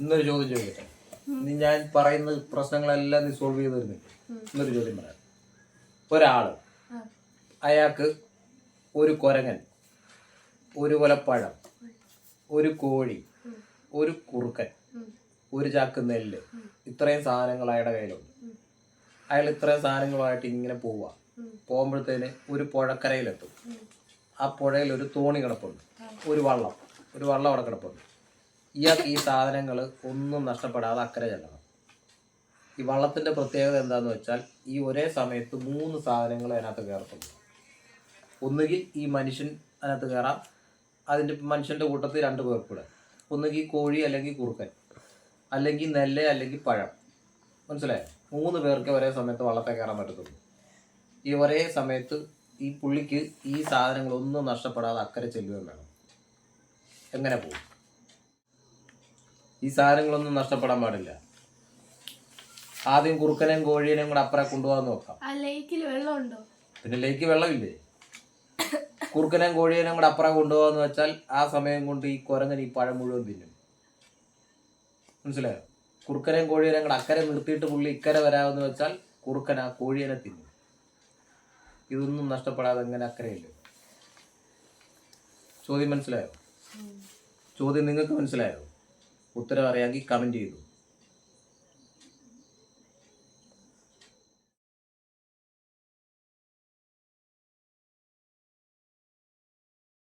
ഇന്നൊരു ചോദ്യം ചോദിക്കട്ടെ. ഇനി ഞാൻ പറയുന്ന പ്രശ്നങ്ങളെല്ലാം നീ സോൾവ് ചെയ്ത് തരുന്നില്ല. ഇന്നൊരു ചോദ്യം പറയാം. ഒരാള് അയാൾക്ക് ഒരു കുരങ്ങൻ, ഒരു കൊലപ്പഴം, ഒരു കോഴി, ഒരു കുറുക്കൻ, ഒരു ചാക്ക് നെല്ല്, ഇത്രയും സാധനങ്ങൾ അയാളുടെ കയ്യിലുണ്ട്. അയാൾ ഇത്രയും സാധനങ്ങളുമായിട്ട് ഇങ്ങനെ പോകുമ്പോഴത്തേന് ഒരു പുഴക്കരയിലെത്തും. ആ പുഴയിൽ ഒരു തോണി കിടപ്പുണ്ട്, ഒരു വള്ളം അവിടെ കിടപ്പുണ്ട്. ഇയാൾക്ക് ഈ സാധനങ്ങൾ ഒന്നും നഷ്ടപ്പെടാതെ അക്കരെ ചെല്ലണം. ഈ വള്ളത്തിൻ്റെ പ്രത്യേകത എന്താണെന്ന് വെച്ചാൽ ഈ ഒരേ സമയത്ത് 3 സാധനങ്ങൾ അതിനകത്ത് കയറത്തുള്ളൂ. ഒന്നുകിൽ ഈ മനുഷ്യൻ അതിനകത്ത് കയറാം, അതിൻ്റെ മനുഷ്യൻ്റെ കൂട്ടത്തിൽ 2 പേർ കൂടെ, ഒന്നുകിൽ കോഴി അല്ലെങ്കിൽ കുറുക്കൻ, അല്ലെങ്കിൽ നെല്ല് അല്ലെങ്കിൽ പഴം. മനസ്സിലായോ? 3 പേർക്ക് ഒരേ സമയത്ത് വള്ളത്തെ കയറാൻ പറ്റത്തുള്ളൂ. ഈ ഒരേ സമയത്ത് ഈ പുള്ളിക്ക് ഈ സാധനങ്ങളൊന്നും നഷ്ടപ്പെടാതെ അക്കരെ ചെല്ലുകയും വേണം. എങ്ങനെ പോകും? ഈ സാധനങ്ങളൊന്നും നഷ്ടപ്പെടാൻ പാടില്ല. ആദ്യം കുറുക്കനെയും കോഴീനെയും കൂടെ അപ്പുറം കൊണ്ടുപോകാൻ നോക്കാം. പിന്നെ ലേക്ക് വെള്ളമില്ലേ? കുറുക്കനെയും കോഴീനെയും കൂടെ അപ്പുറം കൊണ്ടുപോകാന്ന് വെച്ചാൽ ആ സമയം കൊണ്ട് ഈ കുരങ്ങൻ ഈ പഴം മുഴുവൻ തിന്നും. മനസ്സിലായോ? കുറുക്കനെയും കോഴീനെയും കൂടെ അക്കരെ നിർത്തിയിട്ട് പുള്ളി ഇക്കരെ വരാമെന്ന് വെച്ചാൽ കുറുക്കൻ ആ കോഴീനെ തിന്നും. ഇതൊന്നും നഷ്ടപ്പെടാതെ എങ്ങനെ അക്കരയില്ലേ? ചോദ്യം മനസ്സിലായോ? ചോദ്യം നിങ്ങൾക്ക് മനസ്സിലായോ? ഉത്തരം അറിയാമെങ്കിൽ കമൻറ്റ് ചെയ്തു.